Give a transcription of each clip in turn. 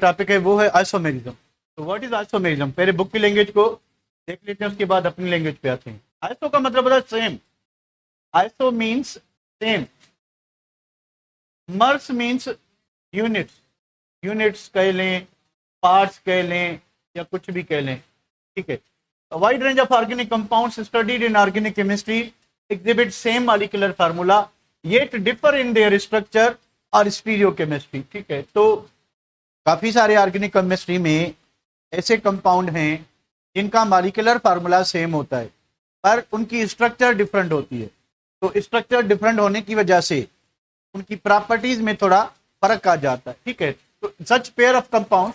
Topic है वो है आइसोमेरिज्म। तो व्हाट इज आइसोमेरिज्म, पहले बुक की लैंग्वेज को देख लेते हैं, उसके बाद अपनी लैंग्वेज पे आते हैं। आइसो का मतलब होता है सेम, आइसो मीन्स सेम, मर्स मीन्स यूनिट्स, यूनिट्स कह लें, पार्ट्स कह लें, या कुछ भी कह लें, ठीक है। Wide range of organic compounds studied in organic chemistry exhibit same molecular formula yet differ in their structure और स्टीरियोकेमिस्ट्री, ठीक है। तो काफी सारे ऑर्गेनिक केमिस्ट्री में ऐसे कंपाउंड हैं जिनका मॉलिक्यूलर फार्मूला सेम होता है पर उनकी स्ट्रक्चर डिफरेंट होती है। तो स्ट्रक्चर डिफरेंट होने की वजह से उनकी प्रॉपर्टीज में थोड़ा फर्क आ जाता है, ठीक है। तो such pair of compound,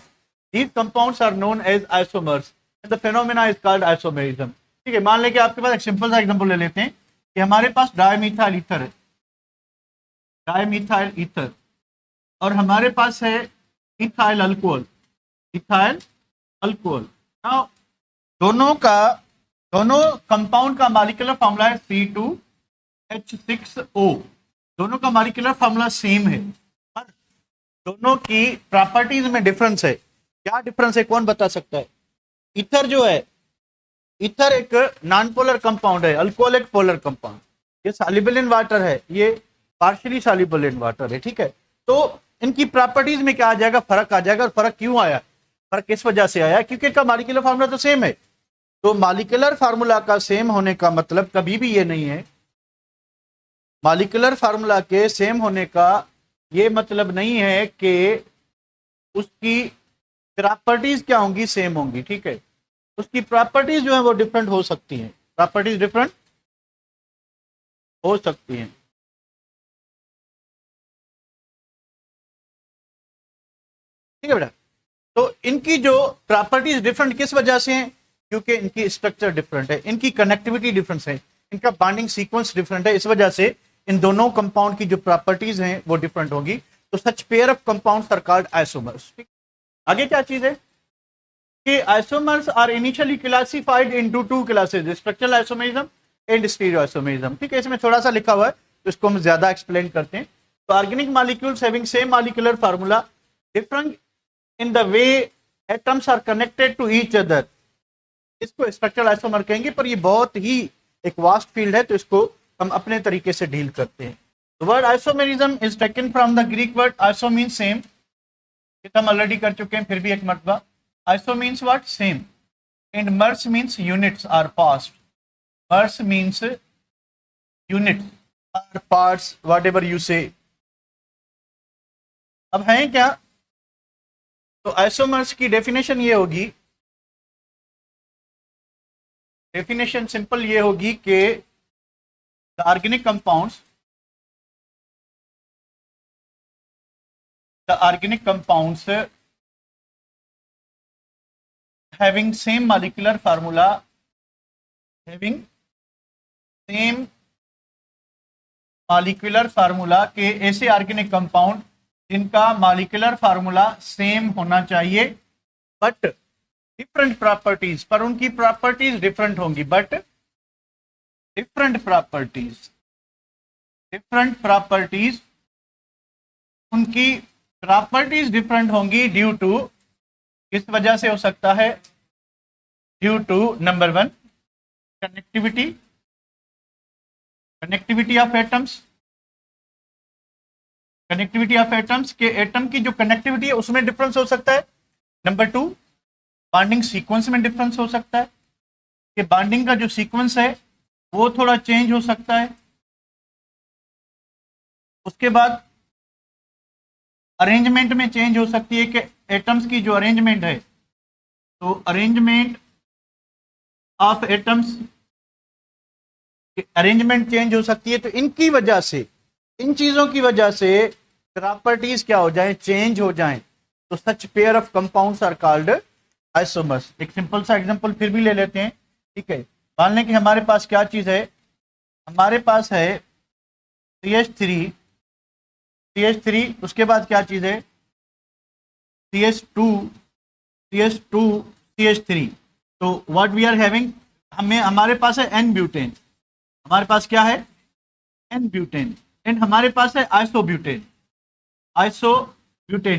these compounds are known as isomers and the phenomena is called isomerism, ठीक है। मान लें कि आपके पास एक सिंपल सा एग्जांपल ले लेते हैं कि हमारे पास डायमीथाइल ईथर है, डायमीथाइल ईथर, और हमारे पास है ethyl alcohol, ethyl alcohol. Now दोनों कंपाउंड का मॉलिक्यूलर फार्मूला है C2H6O, दोनों का मॉलिक्यूलर फार्मूला सेम है पर दोनों की प्रॉपर्टीज में डिफरेंस है। क्या डिफरेंस है, कौन बता सकता है? ईथर जो है, ईथर एक नॉन पोलर कंपाउंड है, अल्कोहल एक पोलर कंपाउंड, ये सॉल्युबल इन वाटर है, ये पार्शियली सॉल्युबल इन वाटर है, ठीक है। तो इनकी प्रॉपर्टीज में क्या आ जाएगा, फर्क आ जाएगा। और फर्क क्यों आया, फर्क किस वजह से आया? क्योंकि इनका मॉलिक्यूलर फार्मूला तो सेम है। तो मॉलिक्यूलर फार्मूला का सेम होने का मतलब कभी भी ये नहीं है, मॉलिक्यूलर फार्मूला के सेम होने का ये मतलब नहीं है कि उसकी प्रॉपर्टीज क्या होंगी, सेम होंगी, ठीक है। उसकी प्रॉपर्टीज जो है वो डिफरेंट हो सकती हैं, प्रॉपर्टीज डिफरेंट हो सकती हैं, ठीक है बेटा। तो इनकी जो प्रॉपर्टीज डिफरेंट किस वजह से हैं? क्योंकि इनकी स्ट्रक्चर डिफरेंट है, इनकी कनेक्टिविटी डिफरेंस है, इनका बॉन्डिंग सीक्वेंस डिफरेंट है, इस वजह से इन दोनों कंपाउंड की जो प्रॉपर्टीज हैं वो डिफरेंट होगी। तो such pair of compounds are called isomers, ठीक। आगे क्या चीज है कि isomers are initially classified into two classes, structural isomerism and stereo isomerism, ठीक है। इसमें थोड़ा सा लिखा हुआ है तो इसको हम ज्यादा एक्सप्लेन करते हैं। तो organic molecules having same molecular formula different in the way atoms are connected to each other, इसको स्ट्रक्चरल आइसोमर कहेंगे। पर ये बहुत ही एक वास्ट फील्ड है, तो इसको हम अपने तरीके से डील करते हैं। The word isomerism is taken from the Greek word iso means same, ये तो हम ऑलरेडी कर चुके हैं, फिर भी एक मरतबा। iso means what? Same, and mers means units or parts, mers means units or parts, whatever you say। अब है क्या? तो आइसोमर्स की डेफिनेशन ये होगी, डेफिनेशन सिंपल ये होगी कि the organic compounds having same molecular formula, having same molecular formula के ऐसे ऑर्गेनिक कंपाउंड जिनका मॉलिक्यूलर फार्मूला सेम होना चाहिए बट डिफरेंट प्रॉपर्टीज, पर उनकी प्रॉपर्टीज डिफरेंट होंगी, बट डिफरेंट प्रॉपर्टीज उनकी प्रॉपर्टीज डिफरेंट होंगी ड्यू टू, किस वजह से हो सकता है? Due to number 1 connectivity of atoms, connectivity of atoms के एटम की जो कनेक्टिविटी है उसमें डिफरेंस हो सकता है। नंबर 2 बॉन्डिंग सीक्वेंस में डिफरेंस हो सकता है, कि बॉन्डिंग का जो सीक्वेंस है वो थोड़ा चेंज हो सकता है। उसके बाद अरेंजमेंट में चेंज हो सकती है, कि एटम्स की जो अरेंजमेंट है, तो arrangement of atoms, arrangement change हो सकती है। तो इनकी वजह से, इन चीजों की वजह से प्रॉपर्टीज क्या हो जाए, चेंज हो जाएं। तो such pair of compounds are called isomers. एक सिंपल सा एग्जांपल फिर भी ले लेते हैं, ठीक है। मान लें कि हमारे पास क्या चीज है, हमारे पास है CH3, उसके बाद क्या चीज है CH2, CH3। तो व्हाट वी आर हैविंग, हमारे पास है N ब्यूटेन, हमारे पास क्या है N ब्यूटेन, एंड हमारे पास है आइसोब्यूटेन।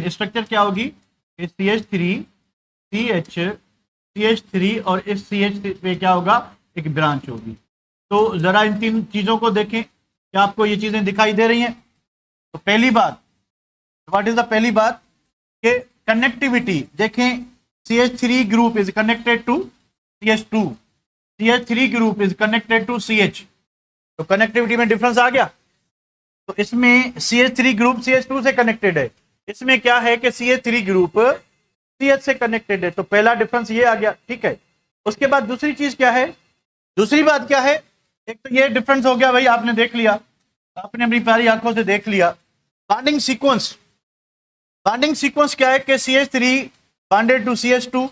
स्ट्रक्चर क्या होगी CH3 और इस CH3 पे क्या होगा, एक ब्रांच होगी। तो जरा इन तीन चीजों को देखें, क्या आपको ये चीजें दिखाई दे रही हैं? तो पहली बात, व्हाट इज द पहली बात कि कनेक्टिविटी देखें, CH3 group is connected to CH2, CH3 group is connected to CH। तो कनेक्टिविटी में डिफरेंस आ गया। तो इसमें CH3 ग्रुप CH2 से कनेक्टेड है, इसमें क्या है कि CH3 ग्रुप CH से कनेक्टेड है। तो पहला डिफरेंस ये आ गया, ठीक है। उसके बाद दूसरी चीज क्या है, दूसरी बात क्या है, एक तो ये डिफरेंस हो गया भाई, आपने देख लिया, आपने अपनी प्यारी आंखों से देख लिया। बॉन्डिंग सीक्वेंस, बॉन्डिंग सीक्वेंस क्या है कि CH3 बॉन्डेड टू CH2,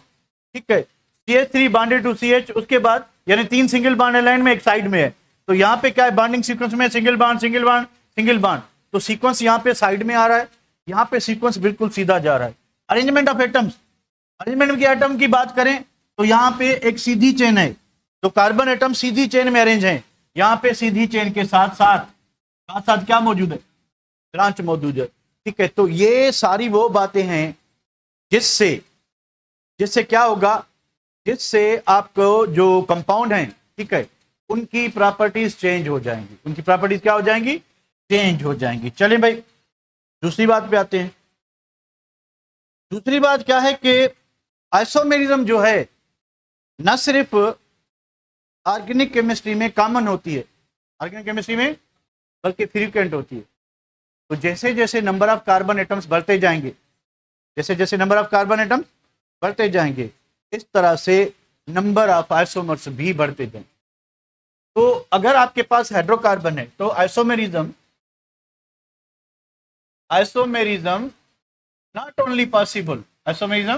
ठीक है, CH3 बॉन्डेड टू CH, उसके बाद यानी 3 सिंगल बॉन्ड लाइन में, एक साइड में है। तो यहाँ पे क्या है, बॉन्डिंग सीक्वेंस में single bond single bond single bond, तो सीक्वेंस यहाँ पे साइड में आ रहा है, यहाँ पे सीक्वेंस बिल्कुल सीधा जा रहा है। अरेंजमेंट ऑफ एटम्स, अरेंजमेंट की एटम की बात करें तो यहाँ पे एक सीधी चेन है, तो कार्बन एटम सीधी चेन में अरेंज है। यहाँ पे सीधी चेन के साथ साथ क्या मौजूद है, ब्रांच मौजूद है, ठीक है। तो ये सारी वो बातें हैं जिससे जिससे क्या होगा, जिससे आपको जो कंपाउंड हैं, ठीक है, उनकी प्रॉपर्टीज चेंज हो जाएंगी, उनकी प्रॉपर्टीज क्या हो जाएंगी, चेंज हो जाएंगी। चलें भाई दूसरी बात पे आते हैं। दूसरी बात क्या है कि आइसोमेरिज्म जो है न सिर्फ ऑर्गेनिक केमिस्ट्री में कॉमन होती है, ऑर्गेनिक केमिस्ट्री में, बल्कि फ्रीक्वेंट होती है। तो जैसे जैसे नंबर ऑफ कार्बन एटम्स बढ़ते जाएंगे, जैसे जैसे नंबर ऑफ कार्बन एटम्स बढ़ते जाएंगे, इस तरह से नंबर ऑफ आइसोमर्स भी बढ़ते जाएंगे। तो अगर आपके पास हाइड्रोकार्बन है तो isomerism not only possible, isomerism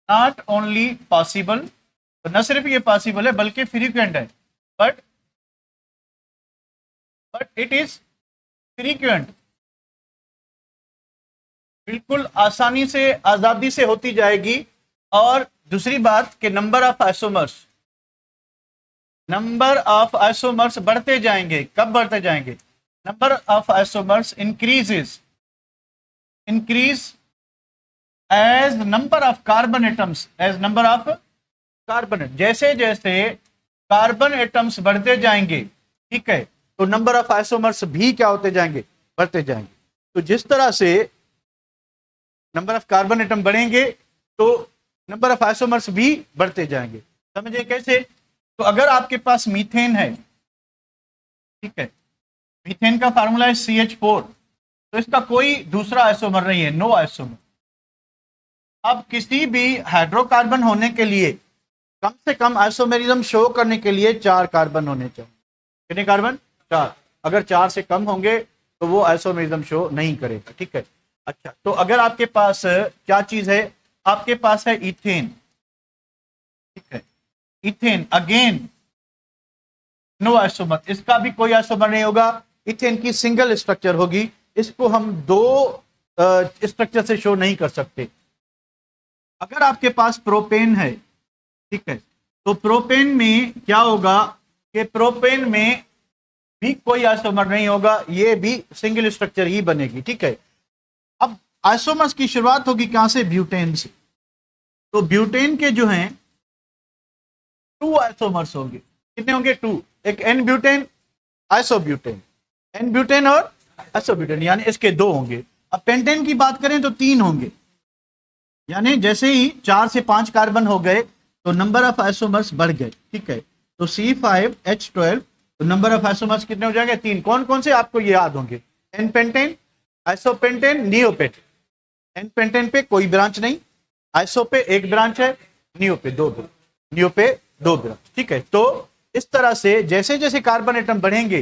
not only possible, तो न सिर्फ ये पॉसिबल है बल्कि फ्रीक्वेंट है, बट इट इज फ्रीक्वेंट, बिल्कुल आसानी से, आजादी से होती जाएगी। और दूसरी बात कि नंबर ऑफ आइसोमर्स बढ़ते जाएंगे। कब बढ़ते जाएंगे, number of isomers increase as number of carbon atoms, जैसे जैसे कार्बन एटम्स बढ़ते जाएंगे, ठीक है, तो नंबर ऑफ आइसोमर्स भी क्या होते जाएंगे, बढ़ते जाएंगे। तो जिस तरह से नंबर ऑफ कार्बन एटम बढ़ेंगे तो नंबर ऑफ आइसोमर्स भी बढ़ते जाएंगे। समझे कैसे? तो अगर आपके पास मीथेन है, ठीक है, मीथेन का फार्मूला है CH4, तो इसका कोई दूसरा आइसोमर नहीं है, नो आइसोमर। अब किसी भी हाइड्रोकार्बन होने के लिए कम से कम आइसोमेरिज्म शो करने के लिए 4 कार्बन होने चाहिए। कितने कार्बन? 4। अगर 4 से कम होंगे तो वो आइसोमेरिज्म शो नहीं करेगा, ठीक है। अच्छा, तो अगर आपके पास क्या चीज है, आपके पास है इथेन, ठीक है, इथेन अगेन नो आइसोमर, इसका भी कोई आइसोमर नहीं होगा, इथेन की सिंगल स्ट्रक्चर होगी, इसको हम 2 स्ट्रक्चर से शो नहीं कर सकते। अगर आपके पास प्रोपेन है, ठीक है, तो प्रोपेन में क्या होगा कि प्रोपेन में भी कोई आइसोमर नहीं होगा, ये भी सिंगल स्ट्रक्चर ही बनेगी, ठीक है। अब आइसोमर्स की शुरुआत होगी कहां से, ब्यूटेन से। तो ब्यूटेन के जो हैं 2 आइसोमर्स होंगे। कितने होंगे? 2। एक n butane, isobutane, n butane और आइसोब्यूटेन, यानी इसके 2 होंगे। अब पेंटेन की बात करें तो 3 होंगे, यानी जैसे ही 4 से 5 कार्बन हो गए तो नंबर ऑफ आइसोमर्स बढ़ गए, ठीक है। तो C5H12, तो नंबर ऑफ आइसोमर्स कितने हो जाएंगे? 3। कौन कौन से आपको ये याद होंगे? N pentane, isopentane, neopentane. N pentane पे कोई ब्रांच नहीं, आइसो पे 1 ब्रांच है, नियो पे 2 ब्रांच, ठीक है। तो इस तरह से जैसे जैसे कार्बन एटम बढ़ेंगे,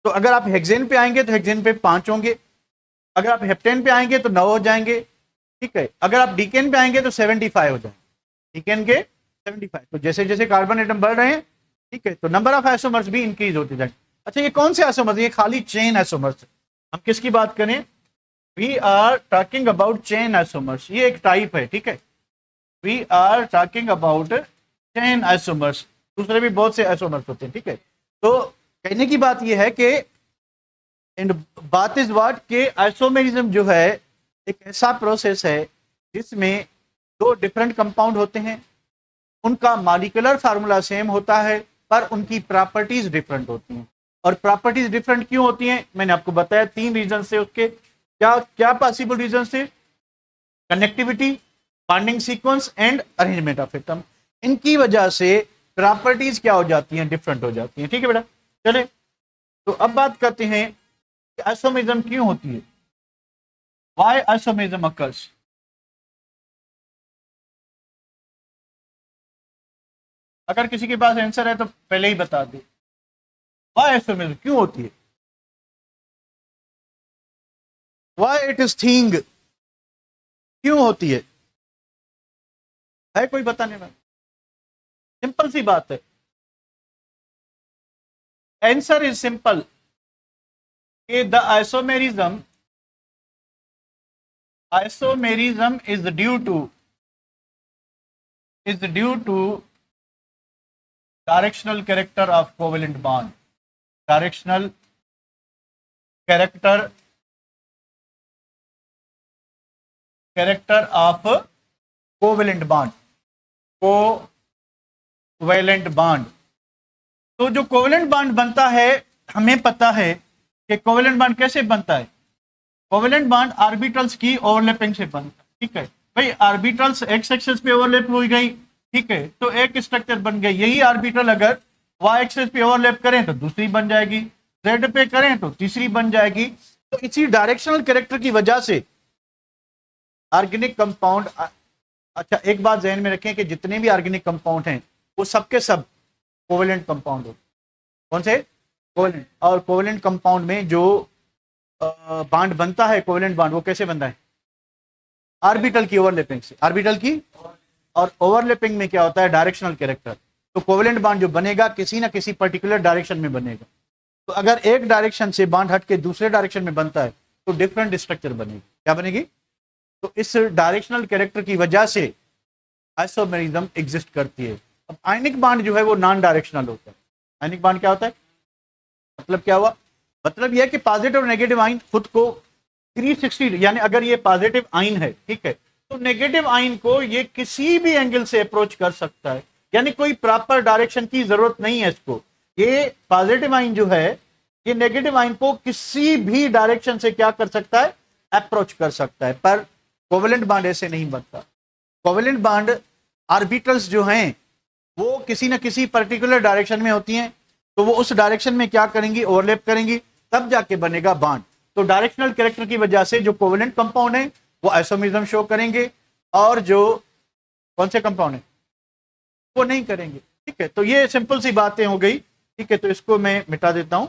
तो अगर आप हेक्सेन पे आएंगे तो हेक्सेन पे 5 होंगे, अगर आप हेप्टेन पे आएंगे तो 9 हो जाएंगे, ठीक है। अगर आप डीकेन पे आएंगे तो 75 हो जाएंगे, डीकेन के 75। तो जैसे जैसे कार्बन एटम बढ़ रहे हैं, ठीक है, तो नंबर ऑफ आइसोमर्स भी इंक्रीज होते जाएंगे। अच्छा, ये कौन से आइसोमर्स? ये खाली चेन आइसोमर्स। हम किसकी बात करें? We are talking about chain isomers, ये एक टाइप है, ठीक है। We are talking about chain isomers, दूसरे भी बहुत से आइसोमर्स होते हैं, ठीक है। तो कहने की बात यह है कि एंड बात इज व्हाट के आइसोमेरिज्म जो है एक ऐसा प्रोसेस है जिसमें दो डिफरेंट कंपाउंड होते हैं, उनका मॉलिक्यूलर फार्मूला सेम होता है पर उनकी प्रॉपर्टीज डिफरेंट होती हैं। और प्रॉपर्टीज डिफरेंट क्यों होती हैं, मैंने आपको बताया 3 रीजन से। उसके क्या क्या पॉसिबल रीजन से? Connectivity, bonding sequence and arrangement of atom. इनकी वजह से प्रॉपर्टीज क्या हो जाती हैं? डिफरेंट हो जाती हैं। ठीक है बेटा, चले तो अब बात करते हैं कि आइसोमेरिज्म क्यों होती है, व्हाई आइसोमेरिज्म अकर्स। अगर किसी के पास आंसर है तो पहले ही बता दे, व्हाई आइसोमेरिज्म क्यों होती है, व्हाई इट इज थिंग, क्यों होती है कोई बताने वाला? सिंपल सी बात है, आंसर इज सिंपल कि the isomerism is due to directional character of covalent bond. Directional character of covalent bond. Covalent bond. तो जो कोवेलेंट बॉन्ड बनता है, हमें पता है कि कोवेलेंट बॉन्ड कैसे बनता है। कोवेलेंट बॉन्ड ऑर्बिटल्स की ओवरलैपिंग से बनता है। ठीक है भाई, ऑर्बिटल्स एक्स एक्सिस पे ओवरलैप हो गई, ठीक है, तो एक स्ट्रक्चर बन गई। यही ऑर्बिटल अगर वाई एक्सिस पे ओवरलैप करें तो दूसरी बन जाएगी, जेड पे करें तो तीसरी बन जाएगी। तो इसी डायरेक्शनल कैरेक्टर की वजह से ऑर्गेनिक कंपाउंड, अच्छा एक बात ध्यान में रखें कि जितने भी ऑर्गेनिक कंपाउंड हैं वो सबके सब कोवेलेंट कंपाउंड होते। कौन से? कोवेलेंट। और कोवेलेंट कंपाउंड में जो बॉन्ड बनता है, कोवेलेंट बॉन्ड, वो कैसे बनता है? ऑर्बिटल की ओवरलैपिंग से। ऑर्बिटल की, और ओवरलैपिंग में क्या होता है? Directional character. तो कोवेलेंट बॉन्ड जो बनेगा किसी ना किसी पर्टिकुलर डायरेक्शन में बनेगा। तो अगर एक डायरेक्शन से बॉन्ड हट के दूसरे डायरेक्शन में बनता है तो डिफरेंट स्ट्रक्चर बनेगी। क्या बनेगी? तो इस डायरेक्शनल कैरेक्टर की वजह से आइसोमेरिज्म एग्जिस्ट करती है। अब आयनिक बॉन्ड जो है वो नॉन डायरेक्शनल होता है। आयनिक बॉन्ड क्या होता है? मतलब क्या हुआ? मतलब यह कि पॉजिटिव और नेगेटिव आयन खुद को 360, यानी अगर ये पॉजिटिव आयन है, ठीक है, तो नेगेटिव आयन को ये किसी भी एंगल से अप्रोच कर सकता है, यानी कोई प्रॉपर डायरेक्शन की जरूरत नहीं है इसको। ये पॉजिटिव आयन जो है ये नेगेटिव आयन को किसी भी डायरेक्शन से क्या कर सकता है? अप्रोच कर सकता है। पर कोवेलेंट बॉन्ड ऐसे नहीं बनता। कोवेलेंट बॉन्ड ऑर्बिटल्स जो हैं वो किसी न किसी पर्टिकुलर डायरेक्शन में होती हैं, तो वो उस डायरेक्शन में क्या करेंगी? ओवरलैप करेंगी, तब जाके बनेगा बॉन्ड। तो डायरेक्शनल कैरेक्टर की वजह से जो कोवेलेंट कंपाउंड है वो आइसोमेरिज्म शो करेंगे, और जो कौन से कंपाउंड है वो नहीं करेंगे। ठीक है, तो ये सिंपल सी बातें हो गई। ठीक है, तो इसको मैं मिटा देता हूं।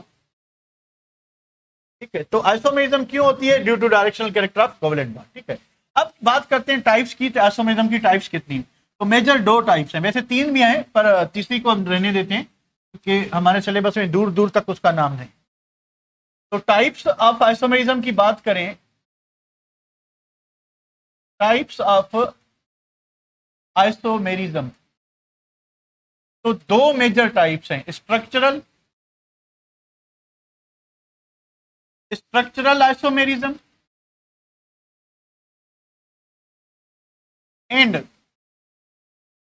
ठीक है, तो आइसोमेरिज्म क्यों होती है? Due to directional character of covalent bond. ठीक है, अब बात करते हैं टाइप्स की। आइसोमेरिज्म की टाइप्स कितनी? तो मेजर 2 टाइप्स हैं, वैसे 3 भी हैं पर तीसरी को हम रहने देते हैं क्योंकि हमारे सिलेबस में दूर दूर तक उसका नाम नहीं। तो टाइप्स ऑफ आइसोमेरिज्म की बात करें, टाइप्स ऑफ आइसोमेरिज्म, तो 2 मेजर टाइप्स हैं, structural isomerism and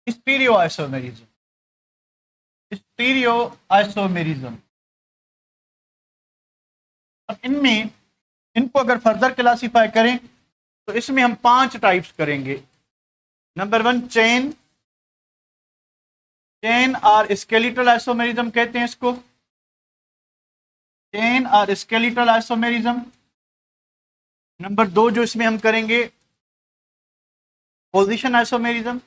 stereo isomerism. Stereo isomerism, अब इनमें इनको अगर फर्दर क्लासिफाई करें तो इसमें हम 5 टाइप्स करेंगे। नंबर 1 चेन और स्केलेटल आइसोमेरिज्म कहते हैं इसको, चेन और स्केलेटल आइसोमेरिज्म। नंबर 2 जो इसमें हम करेंगे पोजीशन आइसोमेरिज्म,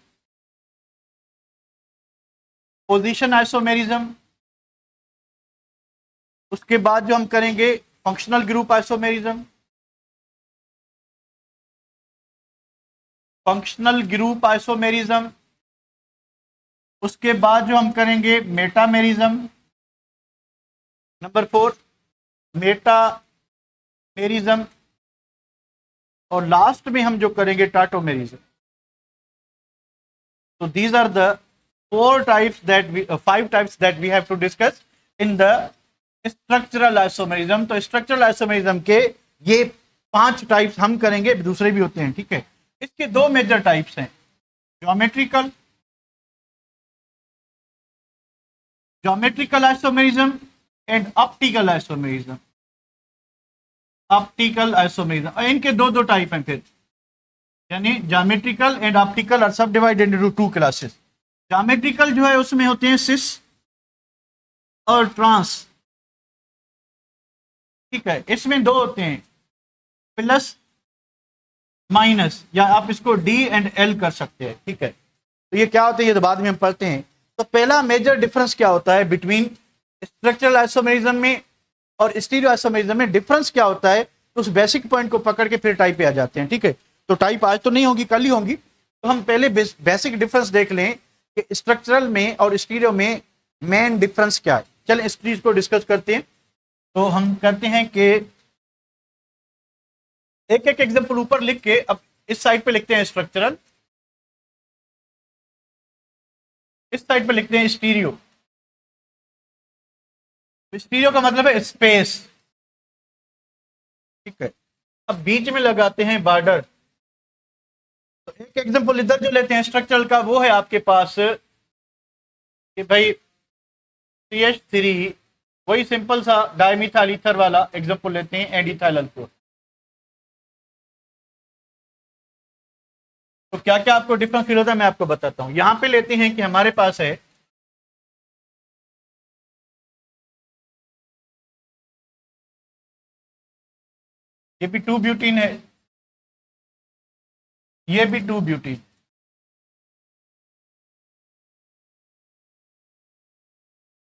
उसके बाद जो हम करेंगे फंक्शनल ग्रुप आइसोमेरिज्म, उसके बाद जो हम करेंगे मेटामेरिज्म। नंबर 4 मेटामेरिज्म, और लास्ट में हम जो करेंगे tautomerism. So these are the 5 types that we have to discuss in the structural isomerism। तो structural isomerism के ये 5 टाइप्स हम करेंगे, दूसरे भी होते हैं। ठीक है, इसके दो मेजर टाइप्स हैं, geometrical geometrical isomerism and optical isomerism. Optical isomerism, और इनके दो दो टाइप हैं फिर, यानी ज्योमेट्रिकल एंड ऑप्टिकल आर सब divided into two classes. Geometrical जो है उसमें होते हैं सिस और ट्रांस, ठीक है। इसमें दो होते हैं, प्लस माइनस, या आप इसको डी एंड एल कर सकते हैं, ठीक है। तो ये क्या होता है ये तो बाद में हम पढ़ते हैं। तो पहला मेजर डिफरेंस क्या होता है बिटवीन स्ट्रक्चरल आइसोमेरिज्म में और स्टीरियो आइसोमेरिज्म में, डिफरेंस क्या होता है, तो उस बेसिक पॉइंट को पकड़ के फिर टाइप पे आ जाते हैं, ठीक है। तो टाइप आज तो नहीं होगी, कल ही होगी। तो हम पहले बेसिक डिफरेंस देख लें कि स्ट्रक्चरल में और स्टीरियो में मेन डिफरेंस क्या है। चलें इस चीज को डिस्कस करते हैं। तो हम करते हैं कि एक एक एग्जांपल ऊपर लिख के अब इस साइड पे लिखते हैं स्ट्रक्चरल, इस साइड पे लिखते हैं स्टीरियो। स्टीरियो का मतलब है स्पेस, ठीक है। अब बीच में लगाते हैं बॉर्डर। तो एक एग्जांपल इधर जो लेते हैं स्ट्रक्चरल का, वो है आपके पास कि भाई CH3, वही सिंपल सा डाइमिथाइल ईथर वाला एग्जांपल लेते हैं, एडिथाइल अल्कोहल। तो क्या क्या आपको डिफरेंस फील होता है मैं आपको बताता हूं। यहां पे लेते हैं कि हमारे पास है ये भी 2 ब्यूटीन है, ये भी 2 ब्यूटीन,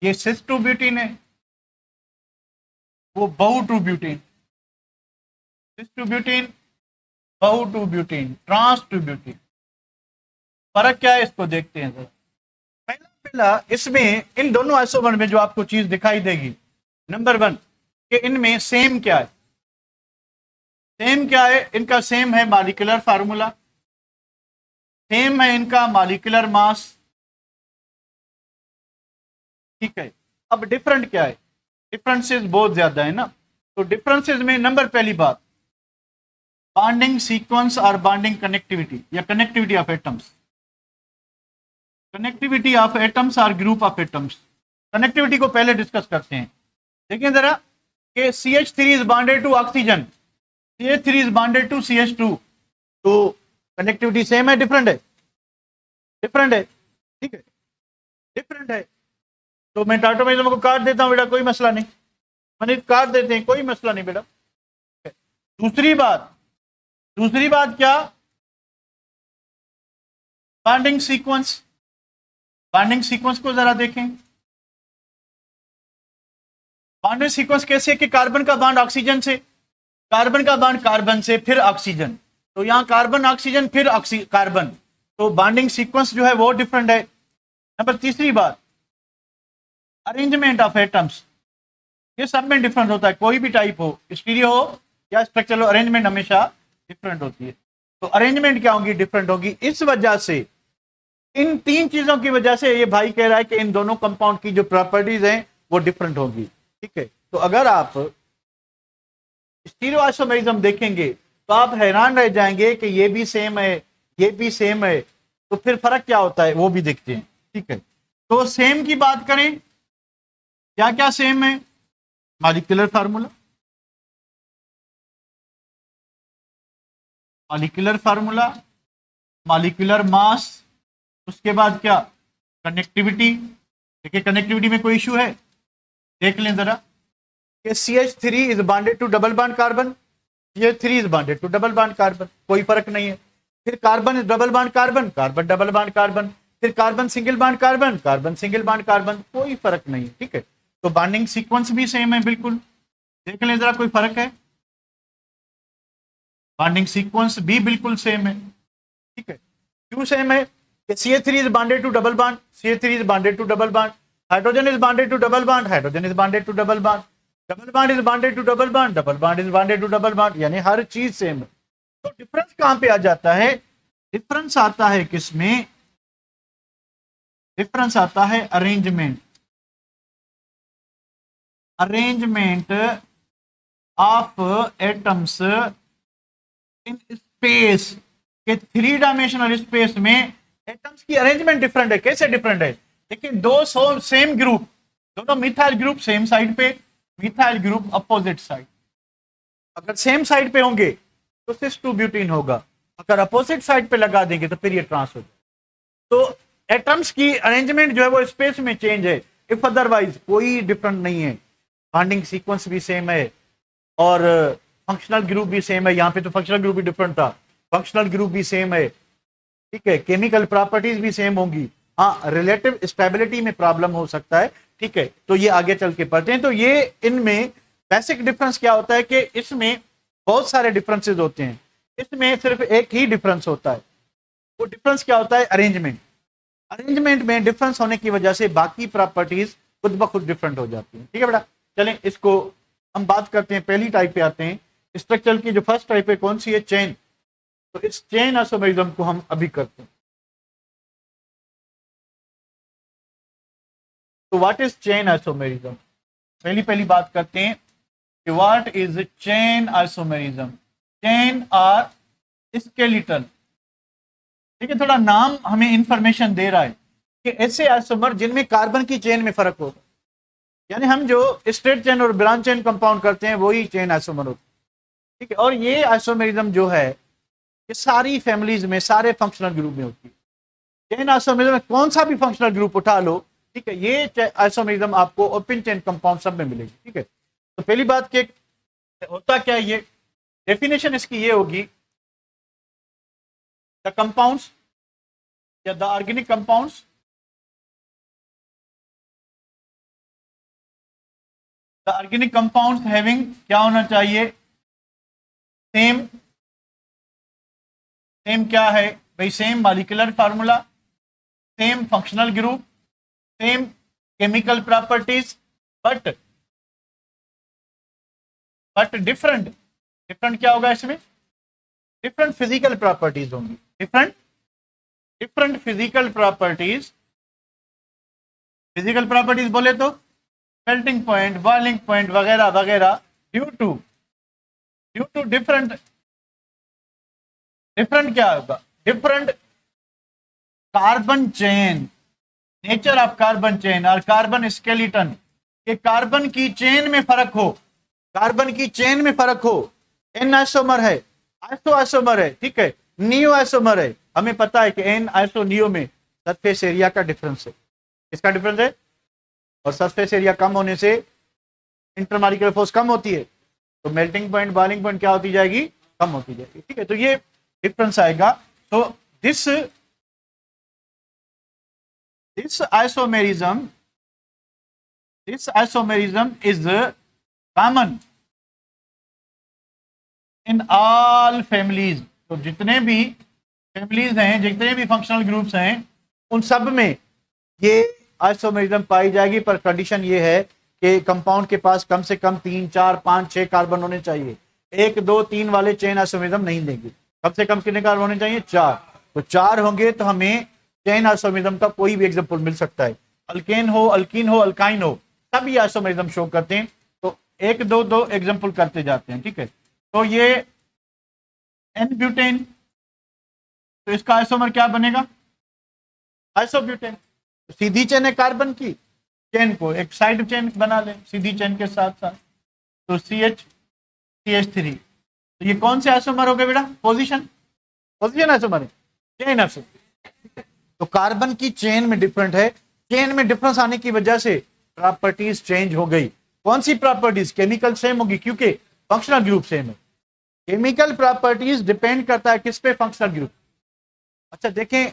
ये सिस 2 ब्यूटीन है, वो बहु 2 ब्यूटीन, सिस 2 ब्यूटीन, बहु 2 ब्यूटीन, ट्रांस 2 ब्यूटीन। फर्क क्या है इसको देखते हैं। पहला पहला इसमें इन दोनों आइसोमर में जो आपको चीज दिखाई देगी, नंबर वन, कि इनमें सेम क्या है। सेम क्या है, इनका सेम है मॉलिक्यूलर फार्मूला, सेम है इनका मॉलिक्यूलर मास, ठीक है। अब डिफरेंट क्या है, डिफरेंसेस बहुत ज्यादा है ना। तो डिफरेंसेस में नंबर पहली बात, बॉन्डिंग सीक्वेंस और बॉन्डिंग कनेक्टिविटी या connectivity of atoms. Connectivity of atoms और ग्रुप ऑफ एटम्स। कनेक्टिविटी को पहले डिस्कस करते हैं। देखिए जरा कि CH3 is bonded to oxygen, CH3 is bonded to CH2, तो कनेक्टिविटी सेम है डिफरेंट है, डिफरेंट है, ठीक है, डिफरेंट है। तो मैं टाटोमेरिज्म को काट देता हूं बेटा, कोई मसला नहीं, मैंने काट देते हैं, कोई मसला नहीं बेटा। दूसरी बात, दूसरी बात क्या, बॉन्डिंग सीक्वेंस। बॉन्डिंग सीक्वेंस को जरा देखें। बॉन्डिंग सीक्वेंस कैसे है कि कार्बन का बॉन्ड ऑक्सीजन से, कार्बन का बॉन्ड कार्बन से, फिर ऑक्सीजन, तो यहां कार्बन ऑक्सीजन फिर कार्बन, तो बॉन्डिंग सीक्वेंस जो है वो डिफरेंट है। नंबर तीसरी बात, अरेंजमेंट ऑफ एटम्स, ये सब में डिफरेंट होता है, कोई भी टाइप हो, स्टीरियो हो या स्ट्रक्चरल हो, अरेंजमेंट हमेशा डिफरेंट होती है। तो अरेंजमेंट क्या होगी, डिफरेंट होगी। इस वजह से, इन तीन चीजों की वजह से ये भाई कह रहा है कि इन दोनों कंपाउंड की जो प्रॉपर्टीज हैं वो डिफरेंट होगी, ठीक है। तो अगर आप स्टीरियो आइसोमेरिज्म देखेंगे तो आप हैरान रह जाएंगे कि ये भी सेम है, ये भी सेम है, तो फिर फर्क क्या होता है वो भी देखते हैं, ठीक है। तो सेम की बात करें, क्या क्या सेम है, molecular formula, molecular formula, molecular mass, उसके बाद क्या, कनेक्टिविटी। देखिए कनेक्टिविटी में कोई इशू है, देख लें जरा कि CH3 is bonded to double bond carbon, CH3 is bonded to double bond carbon, कोई फर्क नहीं है। फिर carbon is double bond carbon, carbon double bond carbon, फिर carbon single bond carbon, carbon single bond carbon, कोई फर्क नहीं है, ठीक है। तो बॉन्डिंग सीक्वेंस भी सेम है बिल्कुल, देख लें जरा कोई फर्क है, बॉन्डिंग सीक्वेंस भी बिल्कुल सेम है, ठीक है। क्यों सेम है, CH3 is bonded to double bond, CH3 is bonded to double bond, hydrogen is bonded to double bond, hydrogen is bonded to double bond, double bond is bonded to double bond, double bond is bonded to double bond, यानी हर चीज same है। तो difference कहां पे आ जाता है, difference आता है किसमें, डिफरेंस आता है arrangement, arrangement of atoms in space, कि थ्री डायमेंशनल स्पेस में एटम्स की अरेंजमेंट डिफरेंट है। कैसे डिफरेंट है? लेकिन दो सेम ग्रुप, दोनों मिथाइल ग्रुप सेम साइड पे, मिथाइल ग्रुप अपोजिट साइड। अगर सेम साइड पे होंगे तो सिस 2 ब्यूटीन होगा, अगर अपोजिट साइड पे लगा देंगे तो फिर ये ट्रांस हो जाएगा। तो एटम्स की अरेंजमेंट जो है वो स्पेस में चेंज है, इफ अदरवाइज कोई डिफरेंट नहीं है। बॉन्डिंग सीक्वेंस भी सेम है और फंक्शनल ग्रुप भी सेम है। यहाँ पे तो फंक्शनल ग्रुप भी डिफरेंट था, फंक्शनल ग्रुप भी सेम है, ठीक है। केमिकल प्रॉपर्टीज भी सेम होंगी। हाँ, रिलेटिव स्टेबिलिटी में प्रॉब्लम हो सकता है, ठीक है। तो ये आगे चल के पढ़ते हैं। तो ये इनमें बेसिक डिफरेंस क्या होता है कि इसमें बहुत सारे डिफरेंसेस होते हैं, इसमें सिर्फ एक ही डिफरेंस होता है। वो डिफरेंस क्या होता है? अरेंजमेंट। अरेंजमेंट में डिफरेंस होने की वजह से बाकी प्रॉपर्टीज खुद ब खुद डिफरेंट हो जाती हैं, ठीक है बेटा। चलें इसको हम बात करते हैं, पहली टाइप पे आते हैं। स्ट्रक्चर की जो फर्स्ट टाइप है कौन सी है? चेन। तो इस चेन आइसोमेरिज्म को हम अभी करते हैं। तो व्हाट इज चेन आइसोमेरिज्म? पहली बात करते हैं कि what is chain isomerism. Chain are skeletal, ठीक है। थोड़ा नाम हमें इंफॉर्मेशन दे रहा है कि ऐसे आइसोमर जिनमें कार्बन की चेन में फर्क होगा, यानी हम जो स्ट्रेट चेन और ब्रांच चेन कंपाउंड करते हैं वही चेन आइसोमर होता है, ठीक है। और ये आइसोमेरिज्म जो है ये सारी फैमिलीज में, सारे फंक्शनल ग्रुप में होती है। चेन आइसोमेरिज्म में कौन सा भी फंक्शनल ग्रुप उठा लो, ठीक है, ये आइसोमेरिज्म आपको ओपन चेन कंपाउंड सब में मिलेगी, ठीक है। तो पहली बात कि होता क्या है, ये डेफिनेशन इसकी ये होगी, द कंपाउंड्स या the organic compounds the organic compounds having क्या होना चाहिए? सेम क्या है भाई? Same molecular formula, same functional group, same chemical properties, but different क्या होगा इसमें? डिफरेंट फिजिकल प्रॉपर्टीज होंगी, different physical properties. Physical properties बोले तो मेल्टिंग पॉइंट, बॉइलिंग पॉइंट वगैरह वगैरह, ड्यू टू डिफरेंट क्या होगा? Different carbon chain, nature of carbon chain और कार्बन स्केलेटन। कि कार्बन की चेन में फर्क हो, कार्बन की चेन में फर्क हो। एन आइसोमर है, आइसो आइसोमर है, ठीक है, नियो आइसोमर है। हमें पता है कि एन आइसो नियो में सरफेस एरिया का डिफरेंस है। किसका डिफरेंस है? और सरफेस एरिया कम होने से इंटरमॉलिक्यूलर फोर्स कम होती है, तो मेल्टिंग पॉइंट, बॉइलिंग पॉइंट क्या होती जाएगी? कम होती जाएगी, ठीक है। तो ये डिफरेंस आएगा। तो this isomerism is common in all families। तो जितने भी फैमिलीज हैं, जितने भी फंक्शनल ग्रुप्स हैं, उन सब में ये आइसोमेरिज्म पाई जाएगी। पर कंडीशन ये है कि कंपाउंड के पास कम से कम 3, 4, 5, 6 कार्बन होने चाहिए। 1, 2, 3 वाले चेन आइसोमेरिज्म नहीं देंगे। कम से कम कितने कार्बन होने चाहिए? 4। तो 4 होंगे तो हमें चेन आइसोमेरिज्म का कोई भी एग्जांपल मिल सकता है। अल्केन हो, अल्कीन हो, अल्काइन हो, सभी आइसोमेरिज्म शो करते हैं। तो 1, 2 एग्जांपल करते जाते हैं, ठीक है। तो ये एन ब्यूटेन, तो इसका आइसोमर क्या बनेगा? आइसोब्यूटेन। सीधी चेन है कार्बन की, चेन को एक साइड चेन बना ले सीधी चेन के साथ साथ, तो CH3। तो ये कौन से आइसोमर हो गए बेटा? पोजीशन आइसोमर है, चेन आइसोमर। तो कार्बन की चेन में डिफरेंट है, चेन में डिफरेंस आने की वजह से प्रॉपर्टीज चेंज हो गई। कौन सी प्रॉपर्टीज? केमिकल सेम होगी क्योंकि फंक्शनल ग्रुप सेम है। केमिकल प्रॉपर्टीज डिपेंड करता है किस पे? Functional group. अच्छा देखें,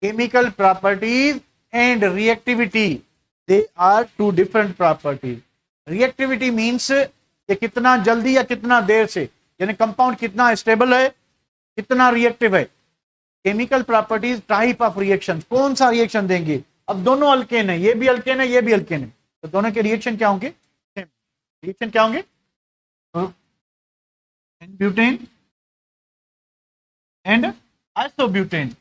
chemical properties and reactivity, they are two different properties. Reactivity means कि कितना जल्दी या कितना देर से, यानी कंपाउंड कितना स्टेबल है, कितना रिएक्टिव है। Chemical properties type of reaction, कौन सा रिएक्शन देंगे। अब दोनों अल्केन है, ये भी अल्केन है, ये भी अल्केन है, तो दोनों के रिएक्शन क्या होंगे? रिएक्शन क्या होंगे? ब्यूटेन एंड आइसोब्यूटेन,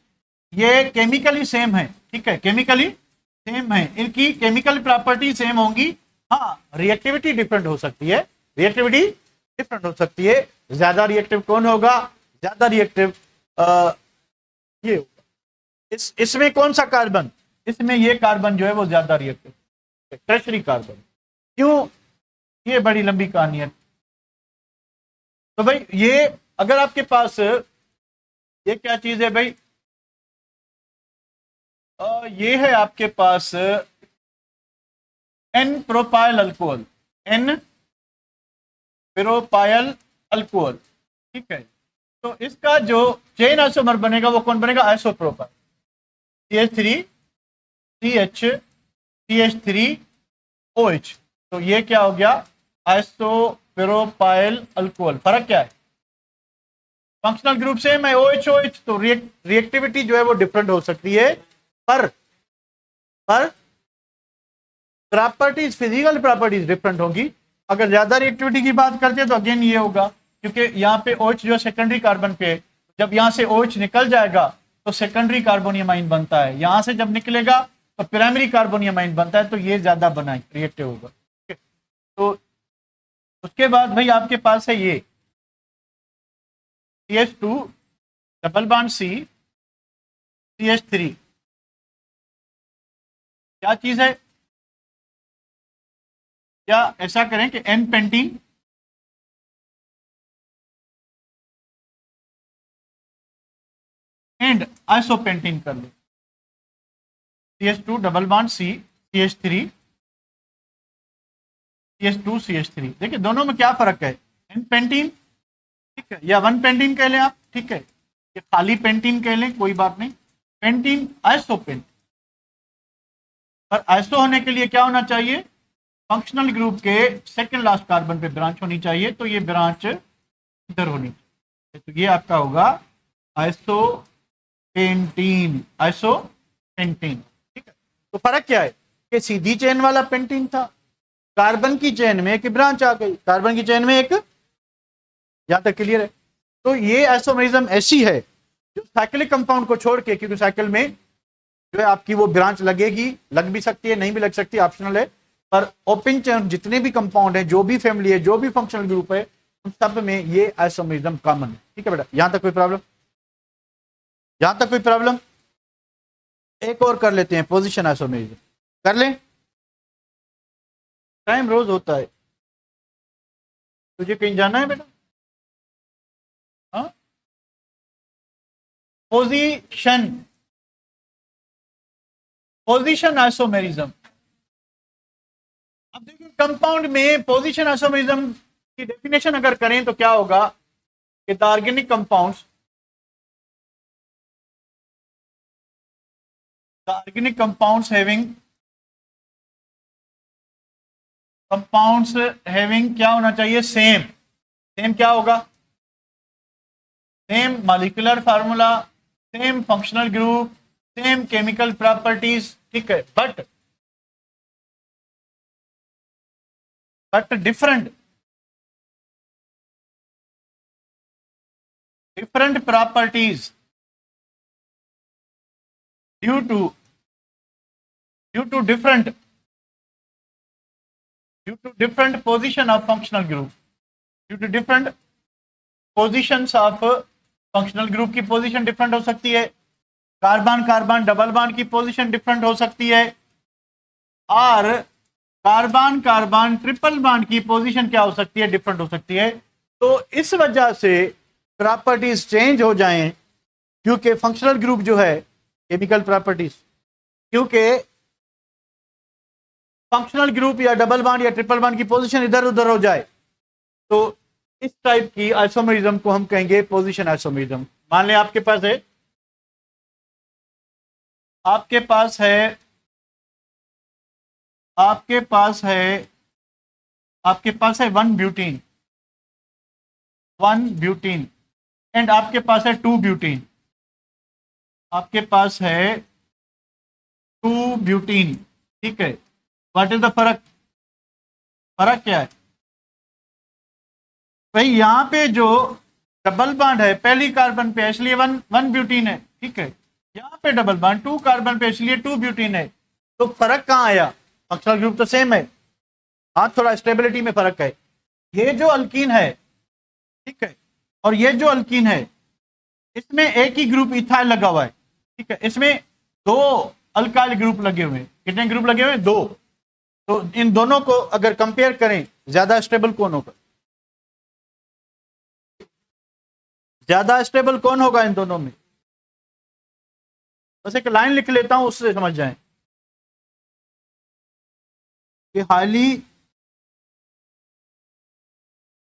ये केमिकली सेम है, ठीक है, केमिकली सेम है, इनकी केमिकल प्रॉपर्टी सेम होंगी। हाँ, रिएक्टिविटी डिफरेंट हो सकती है, ज्यादा रिएक्टिव कौन होगा? ज्यादा रिएक्टिव ये होगा। इसमें कौन सा कार्बन, इसमें ये कार्बन जो है वो ज्यादा रिएक्टिव, टर्शरी कार्बन। क्यों, ये बड़ी लंबी कहानी है। तो भाई ये अगर आपके पास ये क्या चीज है भाई, ये है आपके पास N propyl alcohol, N propyl alcohol, ठीक है। तो इसका जो चेन आइसोमर बनेगा वो कौन बनेगा, isopropyl, CH3 CH CH3 OH। तो ये क्या हो गया, आइसोप्रोपाइल अल्कोहल। फर्क क्या है, फंक्शनल ग्रुप सेम है, OH OH, तो रिएक्टिविटी जो है वो डिफरेंट हो सकती है, पर प्रॉपर्टीज, फिजिकल प्रॉपर्टीज डिफरेंट होगी। अगर ज्यादा रिएक्टिविटी की बात करते हैं तो अगेन ये होगा, क्योंकि यहाँ पे OH जो सेकेंडरी कार्बन पे, जब यहाँ से OH निकल जाएगा तो सेकेंडरी कार्बोनियम आइन बनता है, यहां से जब निकलेगा तो प्राइमरी कार्बोनियम आइन बनता है, तो ये ज्यादा बना रिएक्टिव होगा। तो उसके बाद भाई आपके पास है ये CH2 double bond C CH3, क्या चीज है, क्या ऐसा करें कि N पेंटीन एंड आइसोपेंटीन कर ले, CH2 double bond C CH3 CH2 CH3। देखिए दोनों में क्या फर्क है, N पेंटीन, ठीक है, या 1 पेंटीन कह लें आप, ठीक है, या खाली पेंटीन कह लें, कोई बात नहीं, पेंटीन आइसोपेंटीन। और आइसो होने के लिए क्या होना चाहिए, फंक्शनल ग्रुप के सेकंड लास्ट कार्बन पे ब्रांच होनी चाहिए, तो ये ब्रांच इधर होनी चाहिए, तो ये आपका होगा आइसोपेंटीन, आइसोपेंटीन, ठीक है। तो फर्क क्या है कि सीधी चेन वाला पेंटीन था, कार्बन की चेन में एक ब्रांच आ गई, कार्बन की चेन में एक, यहां तक क्लियर है। तो ये आइसोमेरिज्म ऐसी है जो साइक्लिक कंपाउंड को छोड़ के, क्योंकि साइकिल में जो है आपकी वो ब्रांच लगेगी, लग भी सकती है, नहीं भी लग सकती, ऑप्शनल है, पर ओपन चेन जितने भी कंपाउंड है, जो भी फैमिली है, जो भी फंक्शनल ग्रुप है, उन सब में ये आइसोमेरिज्म कॉमन है, ठीक है बेटा। यहां तक कोई प्रॉब्लम, यहां तक कोई प्रॉब्लम। एक और कर लेते हैं, पोजीशन आइसोमेरिज्म कर लें, टाइम रोज होता है, तुझे कहीं जाना है बेटा, हाँ, पोजीशन, पोजीशन आइसोमेरिज्म। अब देखिए कंपाउंड में पोजीशन आइसोमेरिज्म की डेफिनेशन अगर करें तो क्या होगा कि the organic compounds, the organic compounds having क्या होना चाहिए, सेम, सेम क्या होगा, same molecular formula, same functional group, same chemical properties, ठीक है, but different properties due to different position of functional group, due to different positions of functional group की position different हो सकती है, कार्बन कार्बन डबल बॉन्ड की position different हो सकती है, और कार्बन कार्बन ट्रिपल बॉन्ड की पोजीशन क्या हो सकती है, डिफरेंट हो सकती है। तो इस वजह से प्रॉपर्टीज चेंज हो जाएं, क्योंकि फंक्शनल ग्रुप जो है, केमिकल प्रॉपर्टीज, क्योंकि फंक्शनल ग्रुप या डबल बॉन्ड या ट्रिपल बॉन्ड की पोजीशन इधर उधर हो जाए, तो इस टाइप की आइसोमेरिज्म को हम कहेंगे पोजीशन आइसोमेरिज्म। मान लें आपके पास है, आपके पास है वन ब्यूटीन एंड आपके पास है 2 ब्यूटीन, आपके पास है 2 ब्यूटीन, ठीक है। व्हाट इज द फर्क क्या है भाई, यहां पे जो डबल बॉन्ड है पहली कार्बन पे, इसलिए वन ब्यूटीन है, ठीक है, यहां पे डबल बॉन्ड 2 कार्बन पे, इसलिए 2 ब्यूटीन है। तो फर्क कहां आया, फंक्शनल ग्रुप तो सेम है, हाँ थोड़ा स्टेबिलिटी में फर्क है। ये जो अल्कीन है, ठीक है, और ये जो अल्कीन है, इसमें एक ही ग्रुप इथाइल लगा हुआ है, ठीक है, इसमें दो अल्काइल ग्रुप लगे हुए हैं। कितने ग्रुप लगे हुए हैं? दो। तो इन दोनों को अगर कंपेयर करें, ज्यादा स्टेबल कौन होगा? ज्यादा स्टेबल कौन होगा इन दोनों में? बस एक लाइन लिख लेता हूं, उससे समझ जाएं कि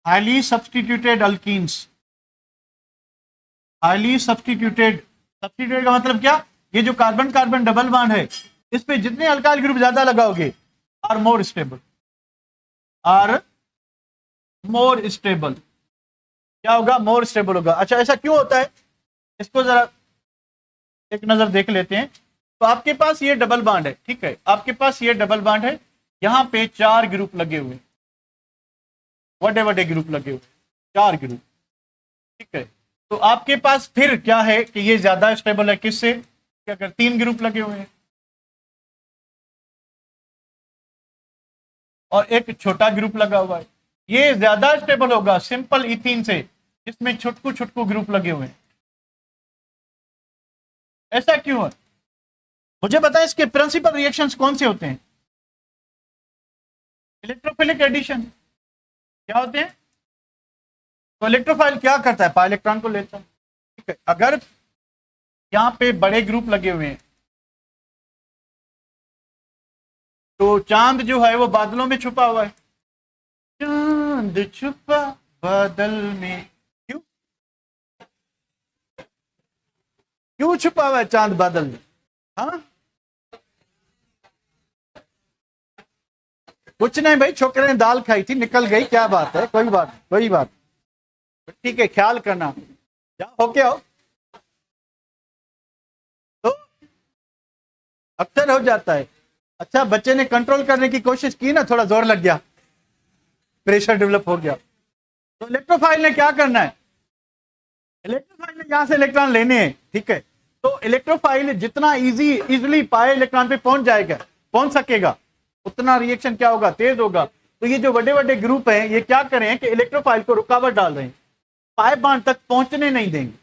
highly substituted alkenes, highly substituted का मतलब क्या? ये जो कार्बन कार्बन डबल बॉन्ड है, इस पे जितने अल्काइल ग्रुप ज्यादा लगाओगे, are more stable, are more stable. क्या होगा? मोर स्टेबल होगा। अच्छा, ऐसा क्यों होता है? इसको जरा एक नजर देख लेते हैं। तो आपके पास ये डबल बॉन्ड है, ठीक है, आपके पास ये डबल बॉन्ड है, यहां पे चार ग्रुप लगे हुए, बड़े बड़े ग्रुप लगे हुए, चार ग्रुप, ठीक है। तो आपके पास फिर क्या है कि ये ज्यादा स्टेबल है किससे? क्या कर तीन ग्रुप लगे हुए हैं और एक छोटा ग्रुप लगा हुआ है, ये ज्यादा स्टेबल होगा सिंपल इथीन से, जिसमें छुटकू छुटकू ग्रुप लगे हुए हैं। ऐसा क्यों है? मुझे बताएं इसके प्रिंसिपल रिएक्शंस कौन से होते हैं? Electrophilic addition. क्या होते हैं? तो इलेक्ट्रोफाइल क्या करता है? पाई इलेक्ट्रॉन को लेता है, ठीक है। अगर यहाँ पे बड़े ग्रुप लगे हुए हैं, तो चांद जो है वो बादलों में छुपा हुआ है, चांद छुपा बादल में। क्यों? क्यों छुपा हुआ है चांद बादल में? हाँ, कुछ नहीं भाई, छोकरे ने दाल खाई थी, निकल गई, क्या बात है, कोई बात नहीं, कोई बात, ठीक है, ख्याल करना, जा होके आओ। तो अक्सर हो जाता है। अच्छा, बच्चे ने कंट्रोल करने की कोशिश की ना, थोड़ा जोर लग गया, प्रेशर डेवलप हो गया। तो इलेक्ट्रोफाइल ने क्या करना है? इलेक्ट्रोफाइल ने यहां से इलेक्ट्रॉन लेने हैं, ठीक है। तो इलेक्ट्रोफाइल जितना इजीली पाए इलेक्ट्रॉन पे पहुंच जाएगा, पहुंच सकेगा, उतना रिएक्शन क्या होगा? तेज होगा। तो ये जो बड़े बड़े ग्रुप हैं, ये क्या करें कि इलेक्ट्रोफाइल को रुकावट डाल रहे हैं, पाए बांड तक पहुंचने नहीं देंगे।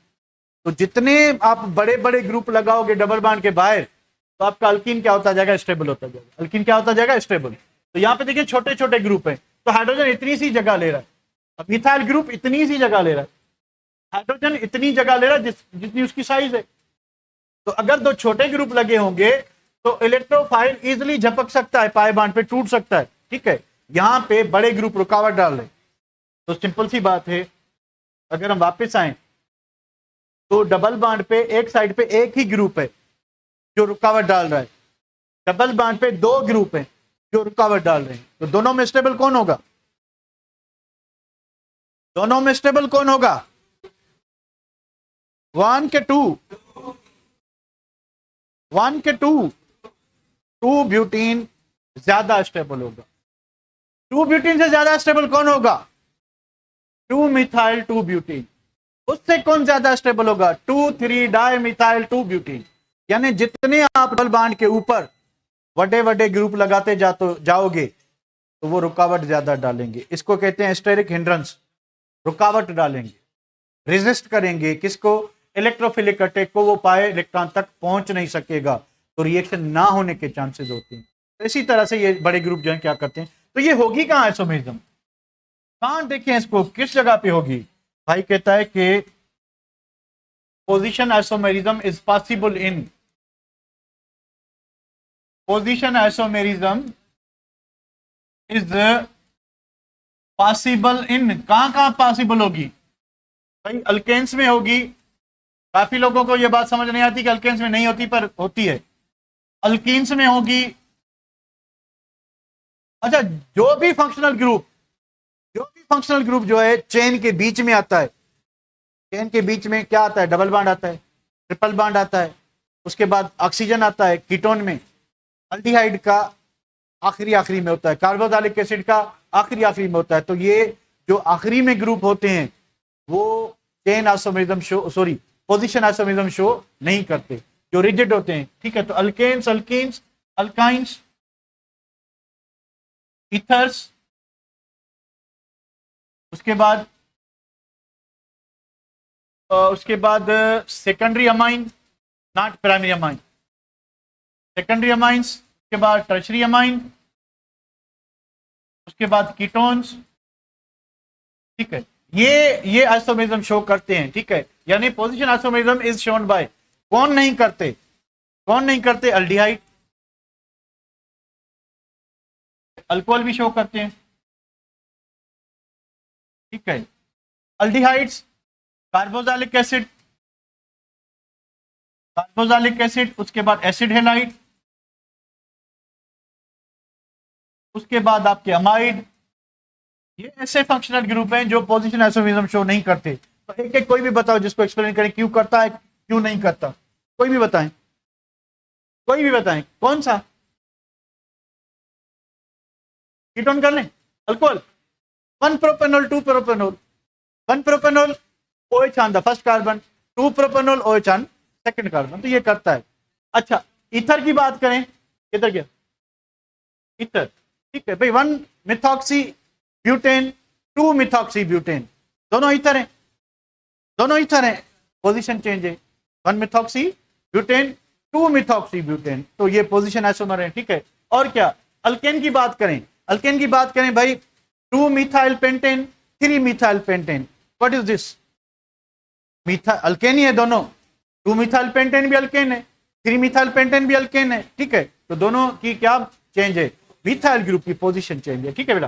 तो जितने आप बड़े बड़े ग्रुप लगाओगे डबल बांड के बाहर, तो आपका अल्कीन क्या होता जाएगा? स्टेबल होता जाएगा। अल्कीन क्या होता जाएगा? स्टेबल। तो यहां पे देखिए छोटे छोटे ग्रुप है, तो हाइड्रोजन इतनी सी जगह ले रहा है, अब मिथाइल ग्रुप इतनी सी जगह ले रहा है, हाइड्रोजन इतनी जगह ले रहा है जितनी उसकी साइज है। तो अगर दो छोटे ग्रुप लगे होंगे, तो इलेक्ट्रोफाइल इजिली झपक सकता है, पाए बांड पे टूट सकता है, ठीक है। यहां पे बड़े ग्रुप रुकावट डाल रहे। तो सिंपल सी बात है, अगर हम वापस आए, तो डबल बांड पे एक साइड पे एक ही ग्रुप है जो रुकावट डाल रहा है, डबल बांड पे दो ग्रुप है जो रुकावट डाल रहे हैं। तो दोनों में स्टेबल कौन होगा? दोनों में स्टेबल कौन होगा? वन के टू, वन के टू, टू ब्यूटीन ज्यादा स्टेबल होगा। टू ब्यूटीन से ज्यादा स्टेबल कौन होगा? Two methyl two butene. उससे कौन ज्यादा स्टेबल होगा? Two three di methyl two butene. यानी जितने आप डबल बांड के ऊपर बड़े बड़े ग्रुप लगाते जाओगे, तो वो रुकावट ज्यादा डालेंगे। इसको कहते हैं स्टेरिक हिंड्रेंस, रुकावट डालेंगे, रेजिस्ट करेंगे किसको? इलेक्ट्रोफिलिक अटैक को। वो पाए इलेक्ट्रॉन तक पहुंच नहीं सकेगा, तो रिएक्शन ना होने के चांसेस होते हैं। तो इसी तरह से ये बड़े ग्रुप जो है क्या करते हैं। तो ये होगी कहां आइसोमेरिज्म? कहां देखें इसको, किस जगह पे होगी? भाई कहता है कि position isomerism is possible in, position isomerism is possible in, कहां कहां पॉसिबल होगी? भाई अल्केन्स में होगी। काफी लोगों को यह बात समझ नहीं आती कि अल्केन्स में नहीं होती, पर होती है। अल्कीन्स में होगी। अच्छा, जो भी फंक्शनल ग्रुप जो है चेन के बीच में आता है, चेन के बीच में क्या आता है? डबल बॉन्ड आता है, ट्रिपल बॉन्ड आता है, उसके बाद ऑक्सीजन आता है कीटोन में, अल्डिहाइड का आखिरी आखिरी में होता है, कार्बोक्सिलिक एसिड का आखिरी आखिरी में होता है। तो ये जो आखिरी में ग्रुप होते हैं, वो chain isomerism show, sorry, position isomerism show नहीं करते, जो रिजिड होते हैं, ठीक है। तो अल्केन्स, अल्कीन्स, अल्काइंस, ईथर्स, उसके बाद उसके बाद secondary amine, not primary amine, secondary amines, उसके बाद टर्शरी अमाइन, उसके बाद कीटोन्स। ठीक है, ये आइसोमेरिज्म शो करते हैं। ठीक है, यानी position isomerism is shown by, कौन नहीं करते, कौन नहीं करते, अल्डिहाइड, अल्कोहल भी शो करते हैं। ठीक है, aldehydes, carboxylic acid, carboxylic acid, उसके बाद एसिड हैलाइड, उसके बाद आपके अमाइड। ये ऐसे फंक्शनल ग्रुप हैं जो पोजीशन आइसोमेरिज्म शो नहीं करते। तो एक एक कोई भी बताओ जिसको एक्सप्लेन करें क्यों करता है क्यों नहीं करता, कोई भी बताएं, कोई भी बताएं कौन सा। कीटोन कर लें, alcohol, 1 propanol 2 propanol, 1 propanol OH on the first carbon, 2 propanol OH on second carbon, तो ये करता है। अच्छा, ईथर की बात करें, किधर गया ईथर। ठीक है भाई, 1 मिथॉक्सी ब्यूटेन, 2 मिथॉक्सी ब्यूटेन, दोनों ईथर हैं, दोनों ईथर हैं, पोजीशन चेंज है, 1 मिथॉक्सी ब्यूटेन, 2 मिथॉक्सी ब्यूटेन, तो ये पोजीशन आइसोमर है। ठीक है, और क्या, अल्केन की बात करें, अल्केन की बात करें भाई, 2 methyl pentane, 3 methyl pentane, what is this, मिथा अल्केन ही है दोनों, 2 मिथाइल पेंटेन भी अल्केन है, 3 मिथाइल पेंटेन भी अल्केन है। ठीक है, तो दोनों की क्या चेंज है, मिथाइल ग्रुप की पोजीशन चेंज है। ठीक है बेटा,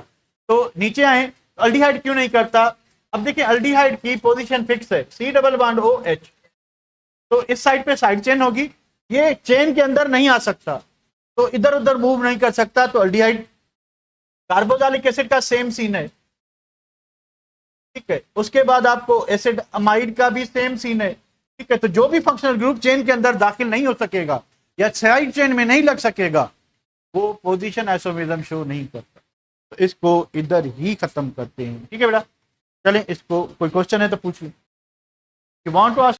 तो नीचे आए, अल्डिहाइड क्यों नहीं करता। अब देखिए अल्डिहाइड की पोजीशन फिक्स है, C डबल बॉन्ड OH, तो इस साइड पे साइड चेन होगी, ये चेन के अंदर नहीं आ सकता, तो इधर उधर मूव नहीं कर सकता, तो अल्डिहाइड। कार्बोक्सिलिक एसिड का सेम सीन है। ठीक है, उसके बाद आपको एसिड अमाइड का भी सेम सीन है। ठीक है, तो जो भी फंक्शनल ग्रुप चेन के अंदर दाखिल नहीं हो सकेगा या साइड चेन में नहीं लग सकेगा, वो पोजीशन आइसोमेरिज्म शो नहीं करता, तो इसको इधर ही खत्म करते हैं। ठीक है बेटा, चलें, इसको कोई क्वेश्चन है तो पूछ लें, यू वांट टू आस्क